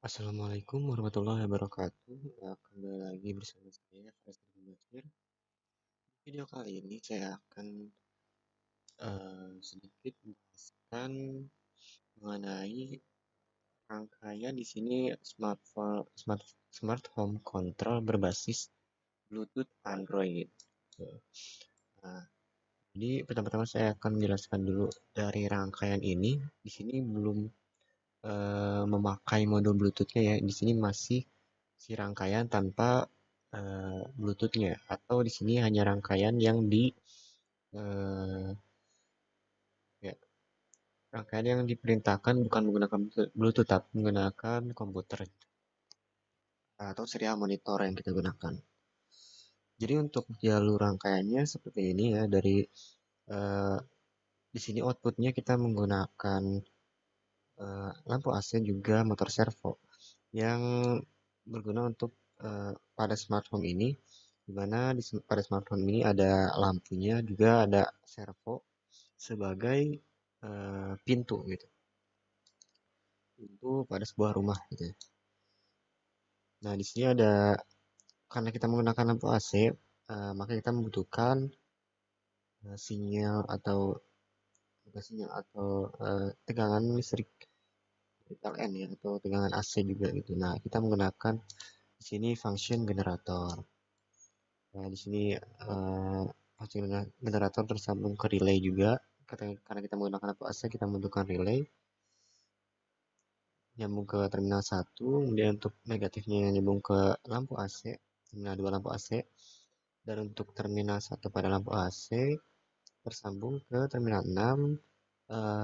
Assalamualaikum warahmatullahi wabarakatuh. Kembali lagi bersama saya Faisal bin Basir. Video kali ini saya akan sedikit menjelaskan mengenai rangkaian di sini smart home control berbasis Bluetooth Android. Nah, jadi pertama-tama saya akan menjelaskan dulu dari rangkaian ini. Di sini belum memakai modul Bluetooth-nya ya. Di sini masih si rangkaian tanpa Bluetooth-nya, atau di sini hanya rangkaian yang eh, ya, rangkaian yang diperintahkan bukan menggunakan Bluetooth tapi menggunakan komputer atau serial monitor yang kita gunakan. Jadi untuk jalur rangkaiannya seperti ini ya, dari eh, di sini outputnya kita menggunakan lampu AC juga motor servo yang berguna untuk pada smart home ini, di mana pada smart home ini ada lampunya, juga ada servo sebagai pintu gitu, pintu pada sebuah rumah gitu ya. Nah di sini ada, karena kita menggunakan lampu AC, maka kita membutuhkan sinyal atau bukan sinyal atau tegangan listrik PLN ya, atau tegangan AC juga gitu. Nah kita menggunakan di sini function generator. Nah, di sini function generator tersambung ke relay juga. Karena kita menggunakan lampu AC, kita membutuhkan relay nyambung ke terminal 1, kemudian untuk negatifnya nyambung ke lampu AC, terminal 2 lampu AC, dan untuk terminal 1 pada lampu AC tersambung ke terminal 6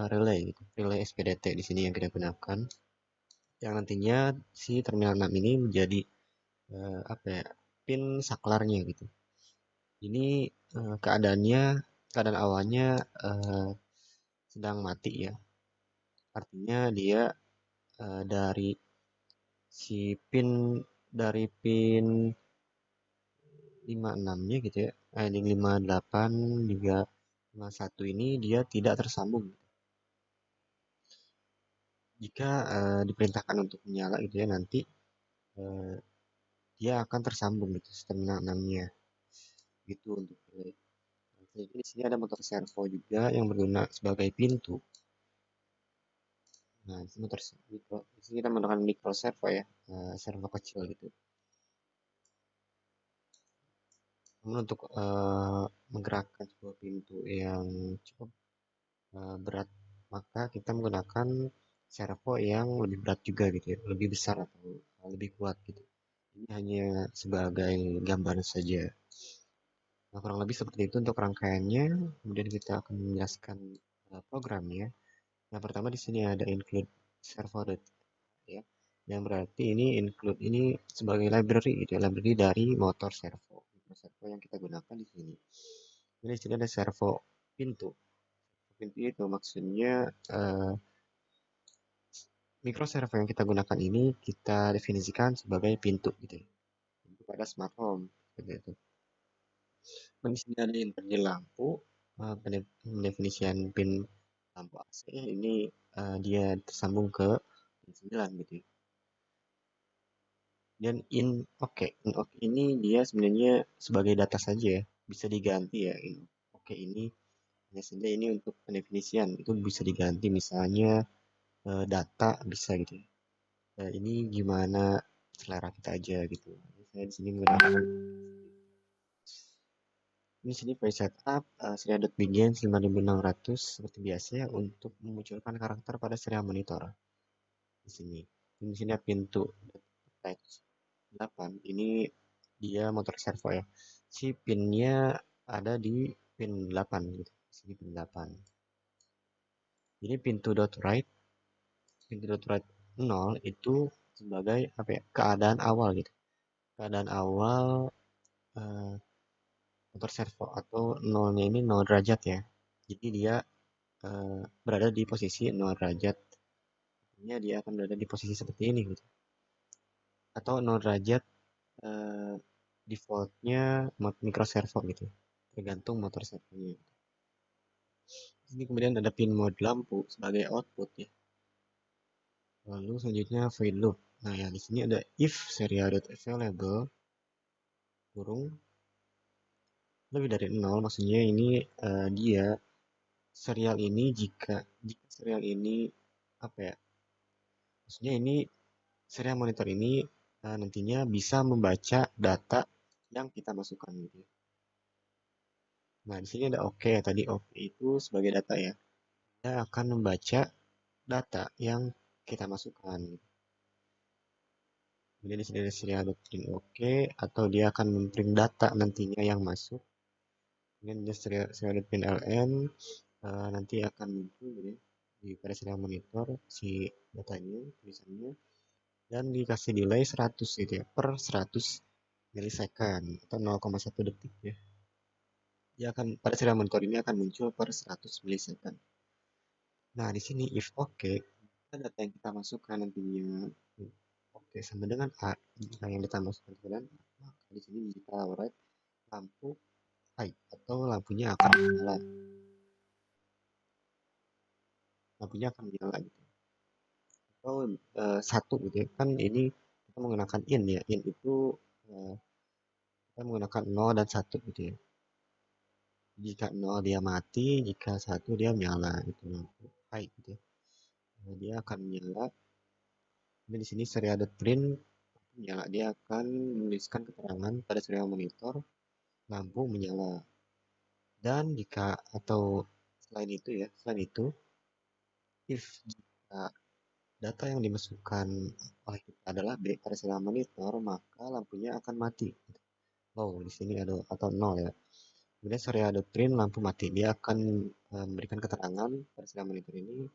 relay gitu. Relay SPDT di sini yang kita gunakan. Yang nantinya si terminal 6 ini menjadi apa ya? Pin saklarnya gitu. Ini keadaan awalnya sedang mati ya. Artinya dia dari si pin dari pin 56-nya gitu ya. Di 58 juga 51 ini dia tidak tersambung. Jika diperintahkan untuk menyala gitu ya, nanti eh, dia akan tersambung gitu terminal 6-nya. Gitu untuk relay. Jadi di sini ada motor servo juga yang berguna sebagai pintu. Nah, di sini di sini kita menggunakan micro servo ya, servo kecil gitu. Namun untuk menggerakkan sebuah pintu yang cukup berat, maka kita menggunakan servo yang lebih berat juga gitu ya, lebih besar atau lebih kuat gitu. Ini hanya sebagai gambaran saja. Nah, kurang lebih seperti itu untuk rangkaiannya. Kemudian kita akan menjelaskan programnya. Nah, pertama di sini ada include servo ya, yang berarti ini include ini sebagai library gitu ya, library dari motor servo yang kita gunakan di sini. Ini di sini ada servo pintu. Pintu itu maksudnya micro servo yang kita gunakan ini kita definisikan sebagai pintu gitu ya, pintu pada smart home seperti itu. Dan di sini ada interni lampu, pendefinisian pin lampu AC ini dia tersambung ke pin 9 gitu ya. Dan in oke ini dia sebenarnya sebagai data saja ya, bisa diganti ya. In oke ini hanya saja ini untuk pendefinisian, itu bisa diganti misalnya data bisa gitu ya. Ini gimana selera kita aja gitu. Saya di sini menggunakan ini sini page setup serial begin 5600 seperti biasa ya, untuk memunculkan karakter pada serial monitor di sini. Di sini ada pintu text 8. Ini dia motor servo ya. Si pinnya ada di pin 8 gitu. Sini pin 8. Jadi pintu dot write 0 itu sebagai apa ya? Keadaan awal gitu. Keadaan awal eh, motor servo, atau nolnya ini 0 derajat ya. Jadi dia berada di posisi 0 derajat. Artinya dia akan berada di posisi seperti ini gitu. Atau 0 derajat eh, defaultnya micro servo gitu. Tergantung motor servonya. Ini kemudian ada pin mode lampu sebagai output ya. Lalu selanjutnya void loop. Nah, ya di sini ada if serial.available kurung lebih dari 0, maksudnya ini dia serial ini jika serial ini apa ya? Maksudnya ini serial monitor ini nantinya bisa membaca data yang kita masukkan gitu ya. Nah, di sini ada oke. Tadi oke itu sebagai data ya. Dia akan membaca data yang kita masukkan. Kemudian di sini ada serial.print oke atau dia akan memprint data nantinya yang masuk. Kemudian ada serial.print ln nanti akan muncul gitu ya, di pada serial monitor si datanya, tulisannya dan dikasih delay 100 gitu ya, per 100 milisecond atau 0,1 detik ya. Dia akan pada serial monitor ini akan muncul per 100 milisecond. Nah, di sini if oke, data yang kita masukkan nantinya oke sama dengan A, nah yang kita masukkan ke dalam maka di sini digital write lampu high atau lampunya akan menyala gitu. Atau satu gitu ya. Kan ini kita menggunakan in ya. In itu kita menggunakan 0 dan 1 gitu ya. Jika 0 dia mati, jika 1 dia menyala gitu lampu high gitu ya. Nah, dia akan menyala. Ini di sini serial.print menyala, dia akan menuliskan keterangan pada serial monitor lampu menyala. Dan jika atau selain itu if jika data yang dimasukkan oleh kita adalah B pada serial monitor, maka lampunya akan mati. Oh, di sini ada atau 0 ya. Kemudian serial.print lampu mati. Dia akan memberikan keterangan pada serial monitor ini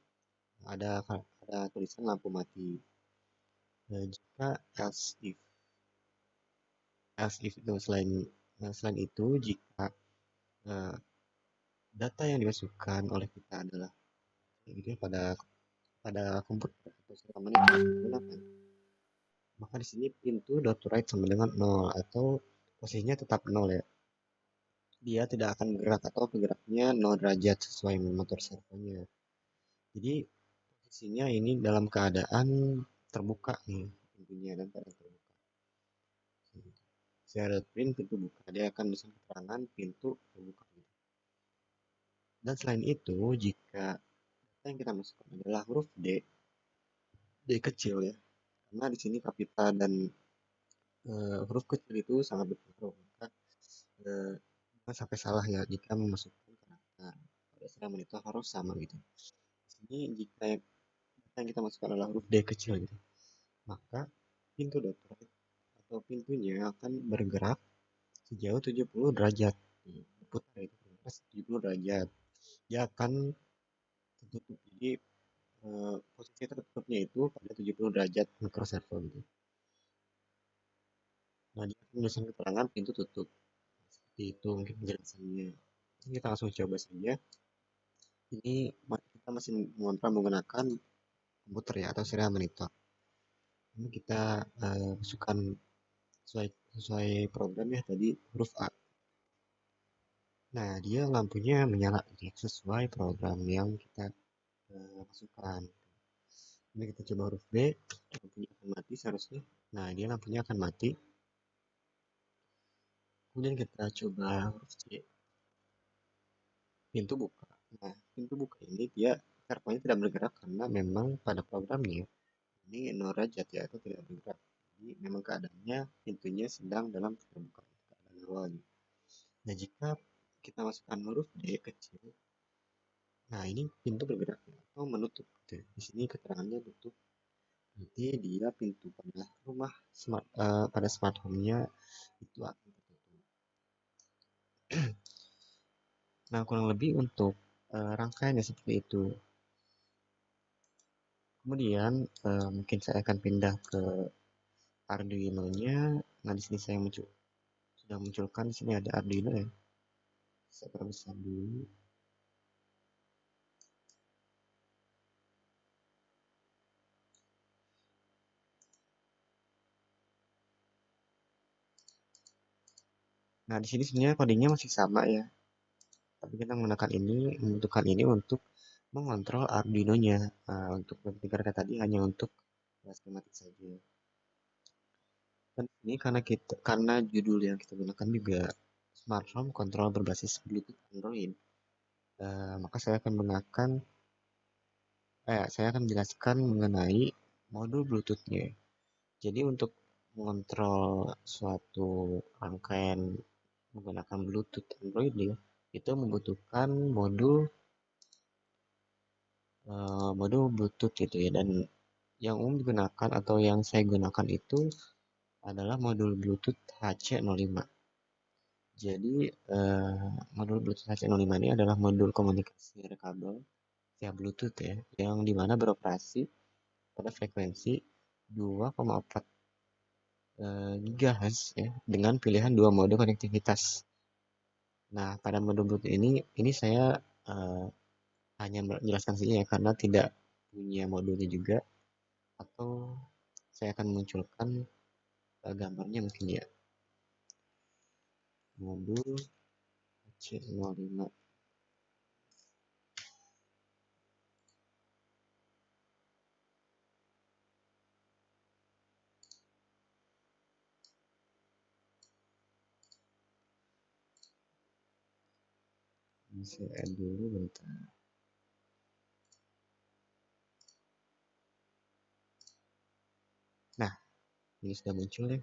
ada tulisan lampu mati. Jika else if itu selain itu jika data yang dimasukkan oleh kita adalah gitu ya, pada komputer atau serial monitor yang digunakan, maka di sini pintu dot write sama dengan 0 atau posisinya tetap 0 ya. Dia tidak akan bergerak atau bergeraknya 0 derajat sesuai motor servonya. Jadi posisinya ini dalam keadaan terbuka nih pintunya dan keadaan terbuka. Serial print pintu buka, dia akan bisa keterangan pintu terbuka. Dan selain itu, jika data yang kita masukkan adalah huruf D kecil ya, karena di sini kapital dan huruf kecil itu sangat berpengaruh. Maka jangan sampai salah ya jika memasukkan karakter. Pada serial monitor harus sama gitu. Di sini jika data yang kita masukkan adalah huruf D kecil gitu, maka pintu data atau pintunya akan bergerak sejauh 70 derajat. Berputar itu bergerak 70 derajat. Dia akan tertutup. Jadi posisi tertutupnya itu pada 70 derajat microservo gitu. Nah, dia akan menuliskan keterangan pintu tutup. Seperti itu mungkin penjelasannya. Kita langsung coba saja. Ini kita masih mengontrol menggunakan komputer ya atau serial monitor. Ini kita masukkan sesuai program ya tadi huruf A. Nah, dia lampunya menyala sesuai program yang kita masukkan. Ini kita coba huruf B, lampunya akan mati seharusnya. Nah, dia lampunya akan mati. Kemudian kita coba huruf C, pintu buka. Nah, pintu buka ini dia servonya tidak bergerak karena memang pada programnya ini 0 derajat ya, itu tidak bergerak. Jadi memang keadaannya pintunya sedang dalam terbuka, keadaan awal. Nah, jika kita masukkan huruf D kecil, nah ini pintu bergerak ya, atau menutup. Gitu. Di sini keterangannya tutup. Nanti dia pintu pada rumah pada smart home-nya itu akan tertutup. Nah, kurang lebih untuk rangkaiannya seperti itu. Kemudian mungkin saya akan pindah ke Arduino-nya. Nah, di sini saya sudah munculkan di sini ada Arduino ya. Saya perbesar dulu. Nah, di sini sebenarnya kodenya masih sama ya. Tapi kita membutuhkan ini untuk mengontrol Arduino-nya. Untuk ketika tadi hanya untuk skematik saja. Dan ini karena judul yang kita gunakan juga smart home control berbasis Bluetooth Android. Maka saya akan menjelaskan mengenai modul Bluetooth-nya. Jadi untuk mengontrol suatu rangkaian menggunakan Bluetooth Android ya, itu membutuhkan modul Bluetooth gitu ya. Dan yang umum digunakan atau yang saya gunakan itu adalah modul Bluetooth HC05. Jadi modul Bluetooth HC05 ini adalah modul komunikasi kabel via Bluetooth ya, yang dimana beroperasi pada frekuensi 2,4 GHz ya, dengan pilihan dua mode konektivitas. Nah, pada mode Bluetooth ini saya eh, hanya menjelaskan saja ya, karena tidak punya modulnya juga, atau saya akan munculkan gambarnya mungkin ya. Modul C05. Ini saya add dulu bentar. Nah, ini sudah muncul ya.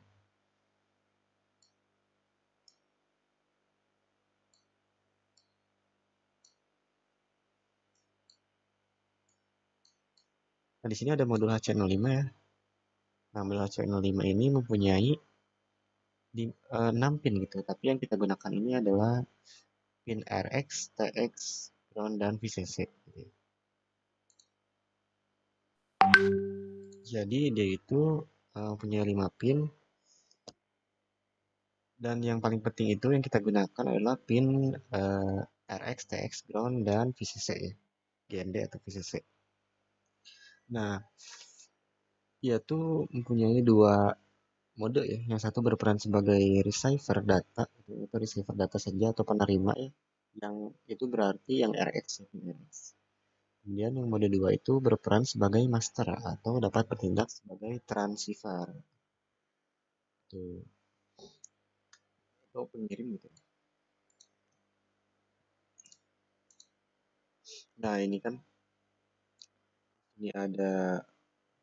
Nah, di sini ada modul HC05 ya. Nah, modul HC05 ini mempunyai 6 pin gitu, tapi yang kita gunakan ini adalah pin RX, TX, ground, dan VCC. Jadi dia itu punya 5 pin, dan yang paling penting itu yang kita gunakan adalah pin RX, TX, ground, dan VCC ya, GND atau VCC. Nah, dia tuh mempunyai dua mode ya. Yang satu berperan sebagai receiver data, itu receiver data saja atau penerima ya. Yang itu berarti yang RX ya, RX. Kemudian yang mode 2 itu berperan sebagai master atau dapat bertindak sebagai transceiver. Tuh, atau pengirim gitu. Nah, ini kan ini ada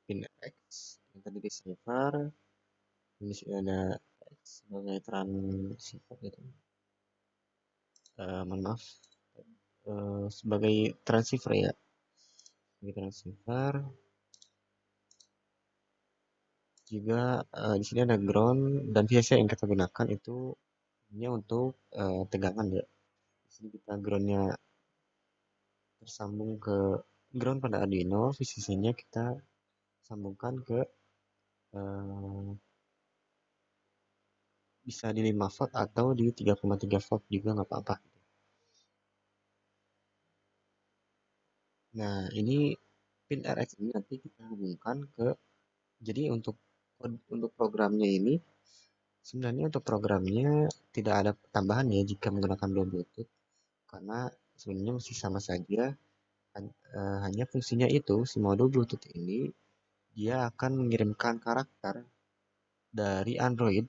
pin X yang tadi receiver, ini ada X sebagai transceiver gitu. Mohon maaf, sebagai transceiver ya. Sebagai transceiver. Juga di sini ada ground, dan biasa yang kita gunakan itu hanya untuk tegangan ya. Di sini kita groundnya tersambung ke ground pada Arduino, VCC-nya kita sambungkan ke bisa di 5 volt atau di 3,3 volt juga nggak apa-apa. Nah, ini pin RX ini nanti kita hubungkan ke, jadi untuk programnya ini sebenarnya untuk programnya tidak ada tambahan ya jika menggunakan Bluetooth, karena sebenarnya masih sama saja. Hanya fungsinya itu, si modul Bluetooth ini dia akan mengirimkan karakter dari Android,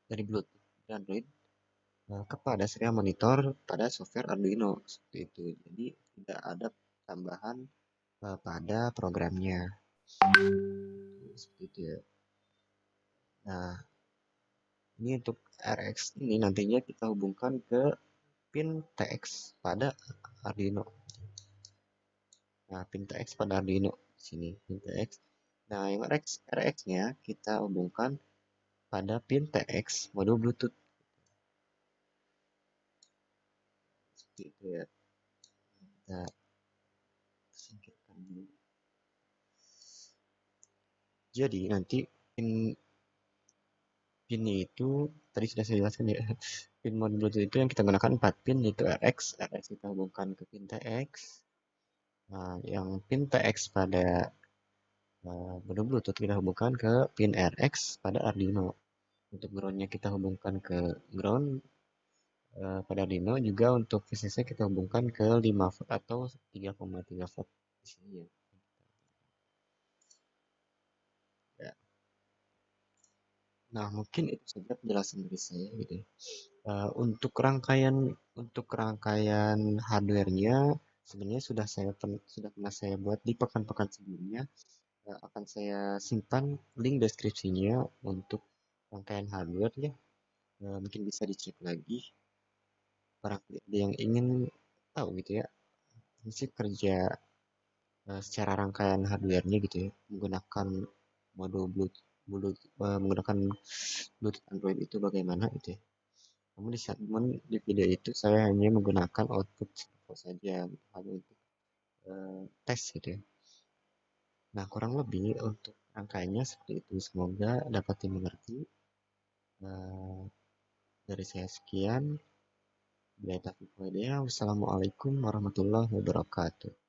dari Bluetooth dari Android kepada serial monitor pada software Arduino seperti itu. Jadi tidak ada tambahan pada programnya seperti itu ya. Nah, ini untuk RX ini nantinya kita hubungkan ke pin TX pada Arduino. Nah, pin TX pada Arduino sini pin TX. Nah, yang RX-nya kita hubungkan pada pin TX modul Bluetooth. Seperti itu ya. Kita singkirkan dulu. Jadi nanti pinnya itu tadi sudah saya jelaskan ya. Pin modul Bluetooth itu yang kita gunakan 4 pin, yaitu RX kita hubungkan ke pin TX. Nah, yang pin TX pada modul Bluetooth kita hubungkan ke pin RX pada Arduino. Untuk groundnya kita hubungkan ke ground pada Arduino. Juga untuk VCC kita hubungkan ke 5 volt atau 3,3 volt di sini ya. Ya. Nah, mungkin itu saja penjelasan dari saya gitu ya. Untuk rangkaian hardware-nya sebenarnya sudah pernah saya buat di pekan-pekan sebelumnya. Akan saya simpan link deskripsinya untuk rangkaian hardware ya. Mungkin bisa dicek lagi barangkali ada yang ingin tahu gitu ya. Mesti kerja secara rangkaian hardware-nya gitu ya, menggunakan mode menggunakan Bluetooth Android itu bagaimana gitu ya. Namun di video itu saya hanya menggunakan output saja hanya untuk tes gitu ya. Nah, kurang lebih untuk rangkaiannya seperti itu. Semoga dapat dimengerti. Eh, dari saya sekian. Wassalamualaikum warahmatullahi wabarakatuh.